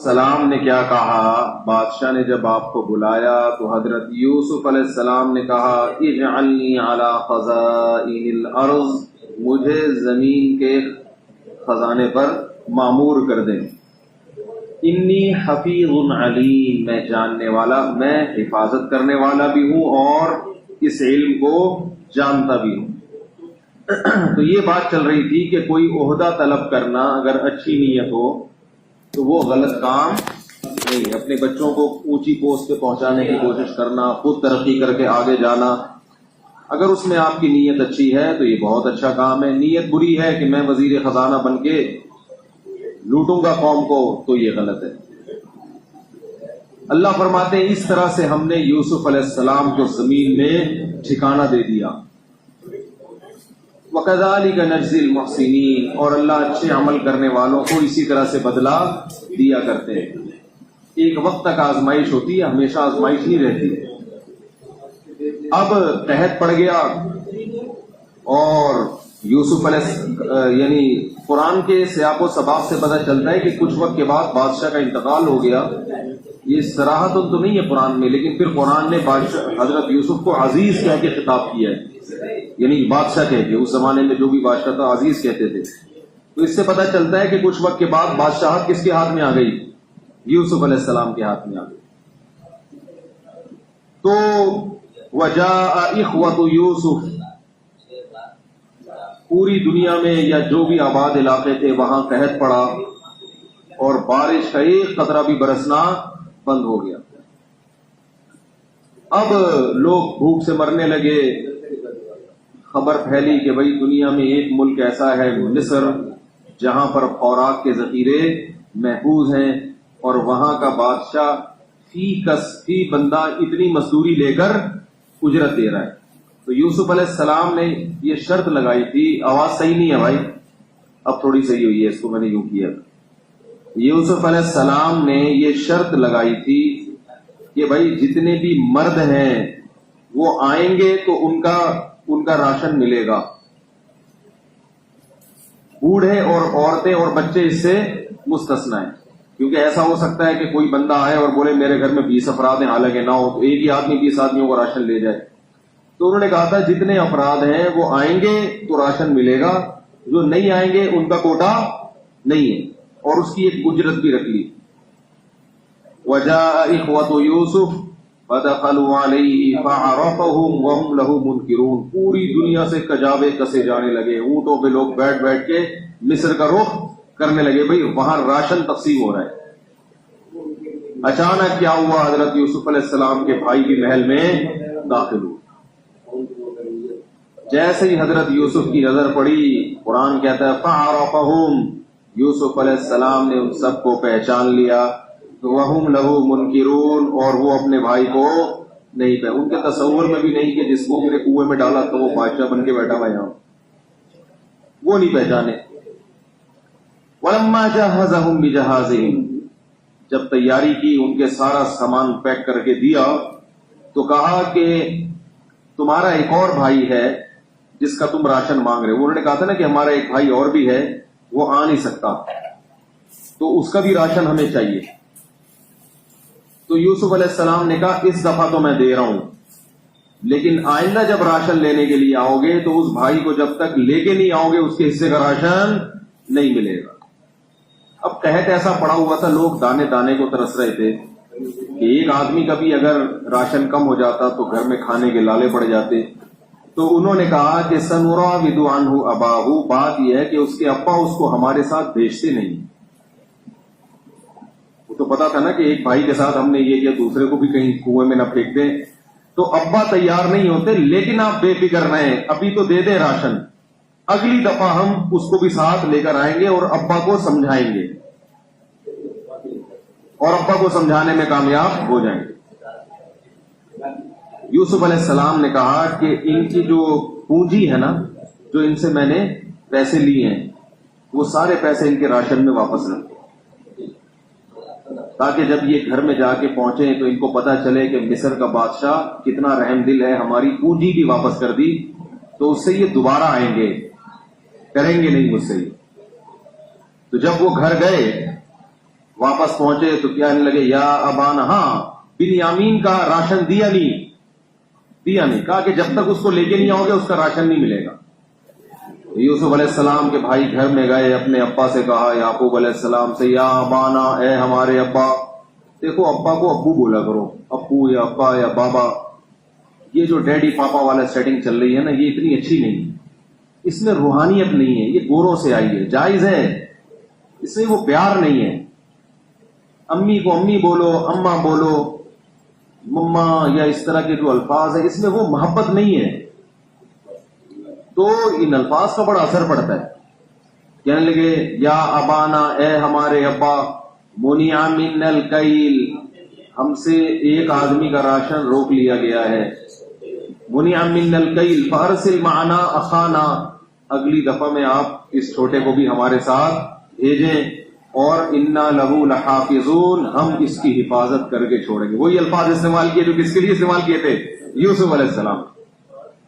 السلام نے کیا کہا؟ بادشاہ نے جب آپ کو بلایا تو حضرت یوسف علیہ السلام نے کہا اجعلنی علی خزائن الارض، مجھے زمین کے خزانے پر مامور کر دیں. انی حفیظ علیم، میں جاننے والا، میں حفاظت کرنے والا بھی ہوں اور اس علم کو جانتا بھی ہوں. تو یہ بات چل رہی تھی کہ کوئی عہدہ طلب کرنا اگر اچھی نیت ہو تو وہ غلط کام نہیں. اپنے بچوں کو اونچی پوسٹ پہ پہنچانے کی کوشش کرنا، خود ترقی کر کے آگے جانا، اگر اس میں آپ کی نیت اچھی ہے تو یہ بہت اچھا کام ہے. نیت بری ہے کہ میں وزیر خزانہ بن کے لوٹوں گا قوم کو، تو یہ غلط ہے. اللہ فرماتے ہیں اس طرح سے ہم نے یوسف علیہ السلام کو زمین میں ٹھکانہ دے دیا. وَكَذَلِكَ نَجْزِي الْمُحْسِنِينَ، اور اللہ اچھے عمل کرنے والوں کو اسی طرح سے بدلہ دیا کرتے ہیں. ایک وقت تک آزمائش ہوتی ہے، ہمیشہ آزمائش نہیں رہتی. اب قحط پڑ گیا اور یوسف علیہ یعنی قرآن کے سیاق و سباق سے پتہ چلتا ہے کہ کچھ وقت کے بعد بادشاہ کا انتقال ہو گیا. یہ صراحت تو نہیں ہے قرآن میں، لیکن پھر قرآن نے بادشاہ حضرت یوسف کو عزیز کہہ کے خطاب کیا ہے، یعنی بادشاہ کہہ کے. اس زمانے میں جو بھی بادشاہ تھا عزیز کہتے تھے. تو اس سے پتہ چلتا ہے کہ کچھ وقت کے بعد بادشاہت کس کے ہاتھ میں آ گئی؟ یوسف علیہ السلام کے ہاتھ میں آ گئی. تو وجاء اخوۃ یوسف، پوری دنیا میں یا جو بھی آباد علاقے تھے وہاں قحط پڑا اور بارش کا ایک قطرہ بھی برسنا بند ہو گیا. اب لوگ بھوک سے مرنے لگے. خبر پھیلی کہ بھئی دنیا میں ایک ملک ایسا ہے مصر جہاں پر خوراک کے ذخیرے محفوظ ہیں اور وہاں کا بادشاہ فی بندہ اتنی مزدوری لے کر اجرت دے رہا ہے. تو یوسف علیہ السلام نے یہ شرط لگائی تھی. آواز صحیح نہیں ہے بھائی، اب تھوڑی صحیح ہوئی ہے، اس کو میں نے یوں کیا. یوسف علیہ السلام نے یہ شرط لگائی تھی کہ بھائی جتنے بھی مرد ہیں وہ آئیں گے تو ان کا راشن ملے گا. بوڑھے اور عورتیں اور بچے اس سے مستثنی ہیں، کیونکہ ایسا ہو سکتا ہے کہ کوئی بندہ آئے اور بولے میرے گھر میں 20 افراد ہیں، حالانکہ نہ ہو، تو ایک ہی آدمی 20 آدمیوں کو راشن لے جائے. تو انہوں نے کہا تھا جتنے افراد ہیں وہ آئیں گے تو راشن ملے گا، جو نہیں آئیں گے ان کا کوٹا نہیں ہے، اور اس کی ایک اجرت بھی رکھ لی. وجاء اخوۃ یوسف فدخلوا علیہ فعرفهم وهم له منکرون، پوری دنیا سے کجاوے کسے جانے لگے. اونٹوں پہ لوگ بیٹھ بیٹھ کے مصر کا رخ کرنے لگے، بھئی وہاں راشن تقسیم ہو رہا ہے. اچانک کیا ہوا؟ حضرت یوسف علیہ السلام کے بھائی بھی محل میں داخل ہوئے. جیسے ہی حضرت یوسف کی نظر پڑی، قرآن کہتا ہے فعرفهم، یوسف علیہ السلام نے ان سب کو پہچان لیا. وَهُمْ لَهُ مُنْكِرُونَ، اور وہ اپنے بھائی کو نہیں پہ، ان کے تصور میں بھی نہیں کہ جس کو میرے کنویں میں ڈالا تو وہ بادشاہ بن کے بیٹھا ہوا یہاں، وہ نہیں پہچانے. وَلَمَّا جَهَّزَهُمْ بِجَهَازِهِمْ، جب تیاری کی، ان کے سارا سامان پیک کر کے دیا، تو کہا کہ تمہارا ایک اور بھائی ہے جس کا تم راشن مانگ رہے ہو. انہوں نے کہا تھا نا کہ ہمارا ایک بھائی اور بھی ہے، وہ آ نہیں سکتا، تو اس کا بھی راشن ہمیں چاہیے. تو یوسف علیہ السلام نے کہا اس دفعہ تو میں دے رہا ہوں، لیکن آئندہ جب راشن لینے کے لیے آؤ گے تو اس بھائی کو جب تک لے کے نہیں آؤ گے اس کے حصے کا راشن نہیں ملے گا. اب قحط ایسا پڑا ہوا تھا، لوگ دانے دانے کو ترس رہے تھے کہ ایک آدمی کا بھی اگر راشن کم ہو جاتا تو گھر میں کھانے کے لالے پڑ جاتے. تو انہوں نے کہا کہ سنراود عنہ اباہ، بات یہ ہے کہ اس کے ابا اس کو ہمارے ساتھ بھیجتے نہیں. تو پتا تھا نا کہ ایک بھائی کے ساتھ ہم نے یہ کیا، دوسرے کو بھی کہیں کنویں میں نہ پھینک دیں. تو ابا تیار نہیں ہوتے، لیکن آپ بے فکر رہیں، ابھی تو دے دیں راشن، اگلی دفعہ ہم اس کو بھی ساتھ لے کر آئیں گے اور ابا کو سمجھائیں گے اور ابا کو سمجھانے میں کامیاب ہو جائیں گے. یوسف علیہ السلام نے کہا کہ ان کی جو پونجی ہے نا، جو ان سے میں نے پیسے لیے ہیں، وہ سارے پیسے ان کے راشن میں واپس رکھ، تاکہ جب یہ گھر میں جا کے پہنچے تو ان کو پتا چلے کہ مصر کا بادشاہ کتنا رحم دل ہے، ہماری پونجی بھی واپس کر دی، تو اس سے یہ دوبارہ آئیں گے، کریں گے نہیں مجھ سے. تو جب وہ گھر گئے واپس پہنچے تو کہنے لگے یا ابانا، ہاں بنیامین کا راشن دیا نہیں، کہا کہ جب تک اس کو لے کے نہیں آؤ گے اس کا راشن نہیں ملے گا۔ یوسف علیہ السلام کے بھائی گھر میں گئے، اپنے ابا سے کہا، یعقوب علیہ السلام سے، یا ابانا، اے ہمارے ابا۔ دیکھو ابا کو ابو بولا کرو، ابو یا ابا یا بابا۔ یہ جو ڈیڈی پاپا والا سیٹنگ چل رہی ہے نا، یہ اتنی اچھی نہیں، اس میں روحانیت نہیں ہے، یہ گوروں سے آئی ہے، جائز ہے، اس میں وہ پیار نہیں ہے۔ امی کو امی بولو، اماں بولو، مما، یا اس طرح کے جو الفاظ ہیں، اس میں وہ محبت نہیں ہے۔ تو ان الفاظ کا بڑا اثر پڑتا ہے۔ کہنے لگے یا ابانا، اے ہمارے ابا، منع من الکیل، ہم سے ایک آدمی کا راشن روک لیا گیا ہے۔ منع من الکیل فارسل معنا اخانا، اگلی دفعہ میں آپ اس چھوٹے کو بھی ہمارے ساتھ بھیجیں، اور انا لہو لحافظون، ہم اس کی حفاظت کر کے چھوڑیں گے۔ وہی الفاظ استعمال کیے جو کس کے لیے استعمال کیے تھے؟ یوسف علیہ السلام۔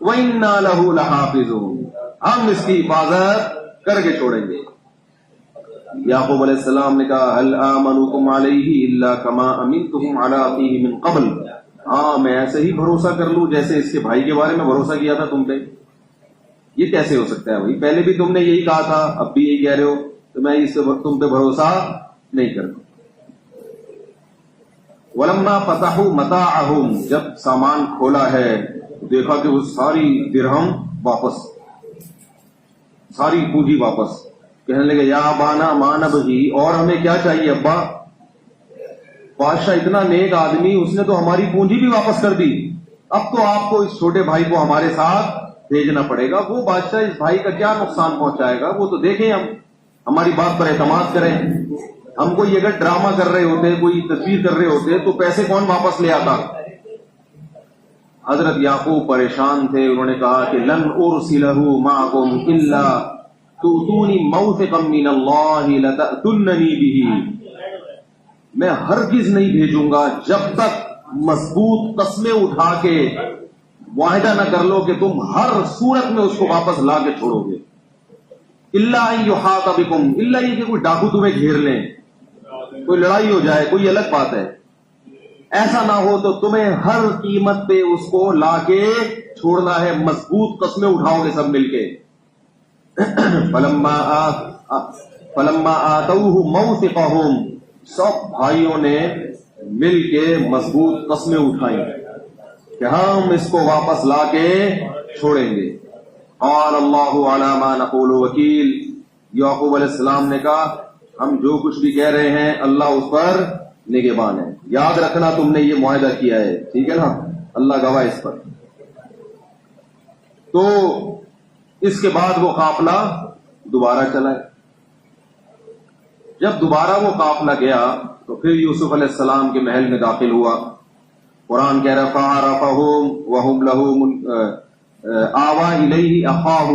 وَإِنَّا لَهُ لَحَافِظُونَ، ہم اس کی حفاظت کر کے چھوڑیں گے۔ یعقوب علیہ السلام نے کہا هَلْ آمَنُكُمْ عَلَيْهِ إِلَّا كَمَا أَمِنْتُكُمْ عَلَىٰ أَخِيهِ مِنْ قَبْلُ، ہاں میں ایسے ہی بھروسہ کر لوں جیسے اس کے بھائی کے بارے میں بھروسہ کیا تھا تم پہ۔ یہ کیسے ہو سکتا ہے بھائی؟ پہلے بھی تم نے یہی کہا تھا، اب بھی یہی کہہ رہے ہو، تو میں اس سے تم پہ بھروسہ نہیں کرتا۔ وَلَمَّا فَتَحُوا مَتَاعَهُمْ، جب سامان کھولا ہے دیکھا کہ وہ ساری درہم واپس، ساری پونجی واپس۔ کہنے لگے یا ابانا ما نبغی، اور ہمیں کیا چاہیے ابا؟ بادشاہ اتنا نیک آدمی، اس نے تو ہماری پونجی بھی واپس کر دی، اب تو آپ کو اس چھوٹے بھائی کو ہمارے ساتھ بھیجنا پڑے گا۔ وہ بادشاہ اس بھائی کا کیا نقصان پہنچائے گا، وہ تو دیکھیں، ہم ہماری بات پر اعتماد کریں۔ ہم کوئی اگر ڈرامہ کر رہے ہوتے، کوئی تصویر کر رہے ہوتے، تو پیسے کون واپس لے آتا؟ حضرت یعقوب پریشان تھے، انہوں نے کہا کہ لن ارسلہ معکم الا تؤتونی موثقا من اللہ لتأتوننی بہ، میں ہرگز نہیں بھیجوں گا جب تک مضبوط قسمیں اٹھا کے معاہدہ نہ کر لو کہ تم ہر صورت میں اس کو واپس لا کے چھوڑو گے۔ الا ان یحاط بکم، الا یہ کہ کوئی ڈاکو تمہیں گھیر لیں، کوئی لڑائی ہو جائے، کوئی الگ بات ہے، ایسا نہ ہو تو تمہیں ہر قیمت پہ اس کو لا کے چھوڑنا ہے، مضبوط قسمیں اٹھاؤ گے سب مل کے۔ فلما آتوہ موثقہم، سب بھائیوں نے مل کے مضبوط قسمیں اٹھائیں کہ ہم اس کو واپس لا کے چھوڑیں گے۔ قال اللہ علی ما نقول وکیل، یعقوب علیہ السلام نے کہا ہم جو کچھ بھی کہہ رہے ہیں اللہ اس پر نگہبان ہے، یاد رکھنا تم نے یہ معاہدہ کیا ہے، ٹھیک ہے نا، اللہ گواہ اس پر۔ تو اس کے بعد وہ قافلہ دوبارہ چلا۔ جب دوبارہ وہ قافلہ گیا تو پھر یوسف علیہ السلام کے محل میں داخل ہوا۔ قرآن کہہ رہا فَعَرَفَهُمْ وَهُمْ لَهُ آوَى إِلَيْهِ أَخَاهُ،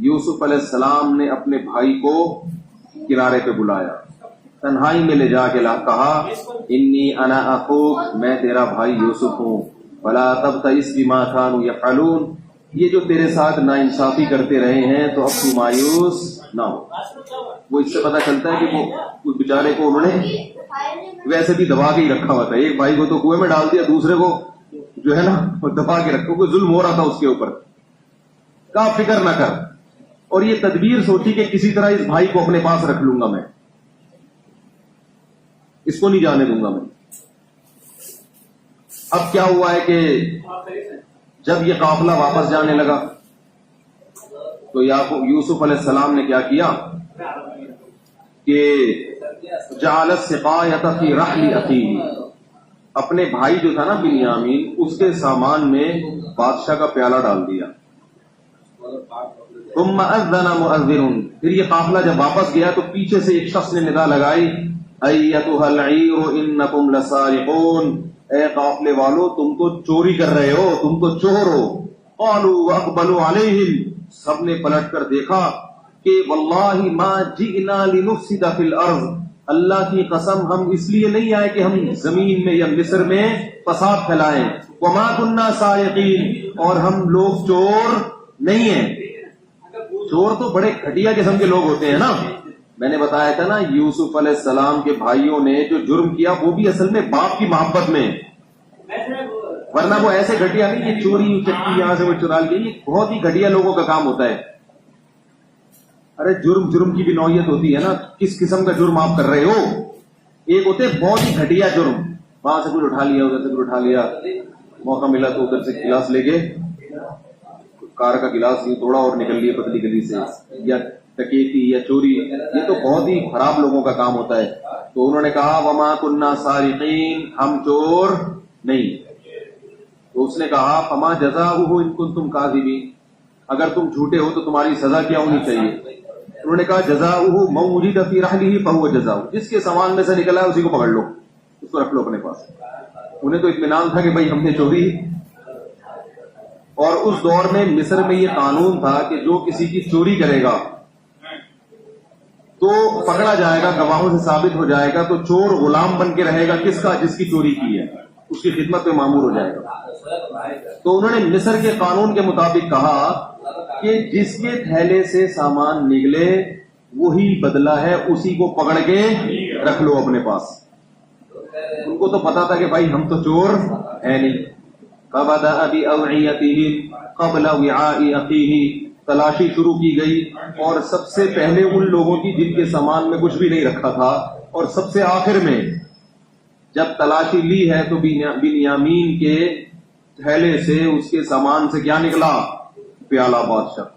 یوسف علیہ السلام نے اپنے بھائی کو کنارے پہ بلایا، تنہائی میں لے جا کے کہا انی انا اخوک، میں تیرا بھائی یوسف ہوں، فلا تبتئس بما كانوا يفعلون، یہ جو تیرے ساتھ ناانصافی کرتے رہے ہیں تو اب تو مایوس نہ ہو۔ وہ اس سے پتہ چلتا ہے کہ وہ اس بیچارے کو انہوں نے ویسے بھی دبا کے ہی رکھا ہوا تھا، ایک بھائی کو تو کنویں میں ڈال دیا، دوسرے کو جو ہے نا وہ دبا کے رکھا، کوئی ظلم ہو رہا تھا اس کے اوپر۔ کہا فکر نہ کر، اور یہ تدبیر سوچی کہ کسی طرح اس بھائی کو اپنے پاس رکھ لوں گا، میں اس کو نہیں جانے دوں گا میں۔ اب کیا ہوا ہے کہ جب یہ قافلہ واپس جانے لگا تو یوسف علیہ السلام نے کیا کیا کہ جعل السقایۃ فی رحل اخیہ، اپنے بھائی جو تھا نا بنیامین، اس کے سامان میں بادشاہ کا پیالہ ڈال دیا۔ ثم اذن مؤذن، پھر یہ قافلہ جب واپس گیا تو پیچھے سے ایک شخص نے ندا لگائی ایتھا العیر انکم لسارقون، اے قافلے والو تم تو چوری کر رہے ہو، تم تو چور ہو۔ قالوا واقبلوا علیہم، سب نے پلٹ کر دیکھا کہ واللہ ما جئنا لنفسد فی الارض، اللہ کی قسم ہم اس لیے نہیں آئے کہ ہم زمین میں یا مصر میں فساد پھیلائیں، وما كنا سارقین، اور ہم لوگ چور نہیں ہیں۔ چور تو بڑے گھٹیا قسم کے لوگ ہوتے ہیں نا، میں نے بتایا تھا نا یوسف علیہ السلام کے بھائیوں نے جو جرم کیا وہ بھی اصل میں باپ کی محبت میں، ورنہ وہ ایسے گھٹیا نہیں کہ چوری چکی یہاں سے وہ چرا لی، یہ بہت ہی گھٹیا لوگوں کا کام ہوتا ہے. ارے جرم کی بھی نوعیت ہوتی ہے نا، کس قسم کا جرم آپ کر رہے ہو. ایک ہوتے بہت ہی گھٹیا جرم، وہاں سے کچھ اٹھا لیا ادھر سے کچھ اٹھا لیا، موقع ملا تو ادھر سے گلاس لے کے کار کا گلاس یہ توڑا اور نکل لیے پتلی گلی سے، یا ڈکیتی یا چوری، یہ تو بہت ہی خراب لوگوں کا کام ہوتا ہے. تو انہوں نے کہا وما کننا سارقین، ہم چور نہیں. تو اس نے کہا فما جزاؤہ ان کنتم کاذبین، اگر تم جھوٹے ہو تو تمہاری سزا کیا ہونی چاہیے؟ انہوں نے کہا جزاؤہ من وجد فی رحلہ فہو جزاؤہ، جس کے سامان میں سے نکلا ہے اسی کو پکڑ لو، اس کو رکھ لو اپنے پاس. انہیں تو اطمینان تھا کہ بھائی ہم نے چوری. اور اس دور میں مصر میں یہ قانون تھا کہ جو کسی کی چوری کرے گا تو پکڑا جائے گا، گواہوں سے ثابت ہو جائے گا، تو چور غلام بن کے رہے گا کس کا؟ جس کی چوری کی ہے، اس کی خدمت میں مامور ہو جائے گا. تو انہوں نے مصر کے قانون کے مطابق کہا کہ جس کے تھیلے سے سامان نکلے وہی بدلہ ہے، اسی کو پکڑ کے رکھ لو اپنے پاس. ان کو تو پتا تھا کہ بھائی ہم تو چور ہے نہیں. فبدأ بأوعيتهم قبل وعاء أخيه، تلاشی شروع کی گئی اور سب سے پہلے ان لوگوں کی جن کے سامان میں کچھ بھی نہیں رکھا تھا، اور سب سے آخر میں جب تلاشی لی ہے تو بنیامین کے تھیلے سے اس کے سامان سے کیا نکلا؟ پیالہ بادشاہ.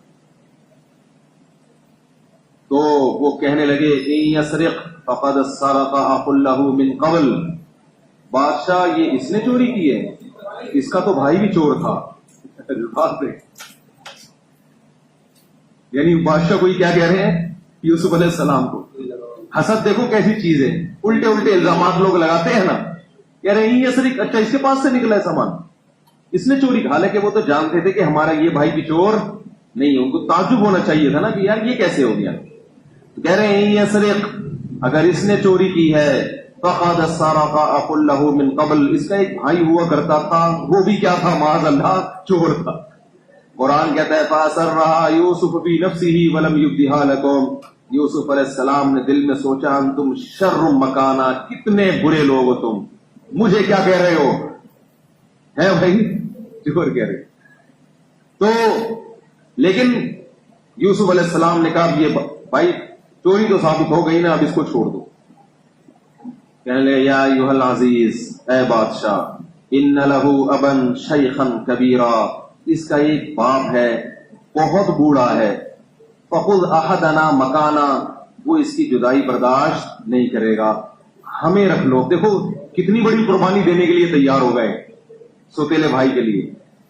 تو وہ کہنے لگے ان یسرق فقد سرق اخ له من قبل، بادشاہ یہ اس نے چوری کی ہے، اس کا تو بھائی بھی چور تھا. یعنی بادشاہ کوئی کیا کہہ رہے ہیں یوسف علیہ السلام کو. حسد دیکھو کیسی چیز ہے، الٹے الٹے الزامات لوگ لگاتے ہیں نا. کہہ رہے ہیں یہ سرق، اچھا اس کے پاس سے نکلا ہے سامان، اس نے چوری. حالانکہ وہ تو جانتے تھے کہ ہمارا یہ بھائی بھی چور نہیں ہے. ان کو تعجب ہونا چاہیے تھا نا کہ یار یہ کیسے ہو گیا. تو کہہ رہے ہیں یہ سرق، اگر اس نے چوری کی ہے فقد سرق اخ له من قبل، اس کا ایک بھائی ہوا کرتا تھا، وہ بھی کیا تھا؟ معاذ اللہ چور تھا. قرآن کہتا ہے فَأَسَرَّهَا يُوسُفُ فِي نَفْسِهِ وَلَمْ يُبْدِهَا لَكُمْ، یوسف علیہ السلام نے دل میں سوچا انتم شر مکانا، کتنے برے لوگ ہو تم، مجھے کیا کہہ رہے ہو؟ ہے بھائی چور کہہ رہے. تو لیکن یوسف علیہ السلام نے کہا یہ بھائی چوری تو ثابت ہو گئی نا، اب اس کو چھوڑ دو. کہنے لگے یا ایھا العزیز، اے بادشاہ، ان لہ ابا شیخا کبیرا، اس کا ایک باپ ہے بہت بوڑھا ہے، فخذ احدنا مکانا، وہ اس کی جدائی برداشت نہیں کرے گا، ہمیں رکھ لو. دیکھو کتنی بڑی قربانی دینے کے لیے تیار ہو گئے سوتیلے بھائی کے لیے.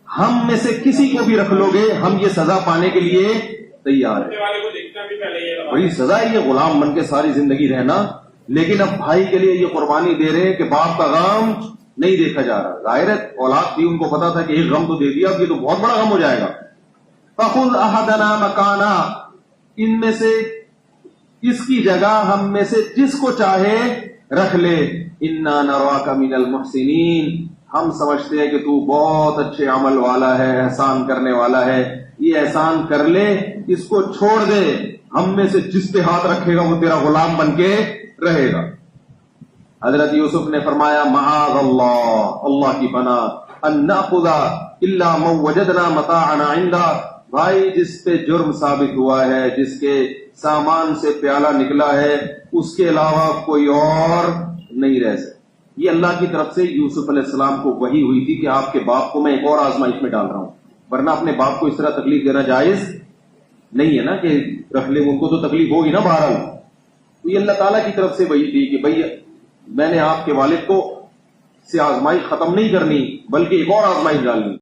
ہم میں سے کسی کو بھی رکھ لو گے ہم یہ سزا پانے کے لیے تیار ہیں. بڑی سزا ہے یہ غلام بن کے ساری زندگی رہنا، لیکن اب بھائی کے لیے یہ قربانی دے رہے ہیں کہ باپ کا غم نہیں دیکھا جا رہا. ظاہر ہے اولاد تھی، ان کو پتا تھا کہ ایک غم تو دے دیا، اب یہ تو بہت بڑا غم ہو جائے گا. فخذ احدنا مکانا، ان میں سے اس کی جگہ ہم میں سے جس کو چاہے رکھ لے. انا نراک من المحسنین، ہم سمجھتے ہیں کہ تو بہت اچھے عمل والا ہے، احسان کرنے والا ہے، یہ احسان کر لے، اس کو چھوڑ دے، ہم میں سے جس پہ ہاتھ رکھے گا وہ تیرا غلام بن کے رہے گا. حضرت یوسف نے فرمایا معاذ اللہ، اللہ کی پناہ، ان ناخذ الا من وجدنا متاعنا عنده، بھائی جس پہ جرم ثابت ہوا ہے، جس کے سامان سے پیالہ نکلا ہے، اس کے علاوہ کوئی اور نہیں رہ سکتا. یہ اللہ کی طرف سے یوسف علیہ السلام کو وحی ہوئی تھی کہ آپ کے باپ کو میں ایک اور آزمائش میں ڈال رہا ہوں، ورنہ اپنے باپ کو اس طرح تکلیف دینا جائز نہیں ہے نا کہ رکھ لے، ان کو تو تکلیف ہوگی نا بہرحال. تو یہ اللہ تعالیٰ کی طرف سے وحی تھی کہ بھئی میں نے آپ کے والد کو سے آزمائش ختم نہیں کرنی بلکہ ایک اور آزمائش ڈالنی.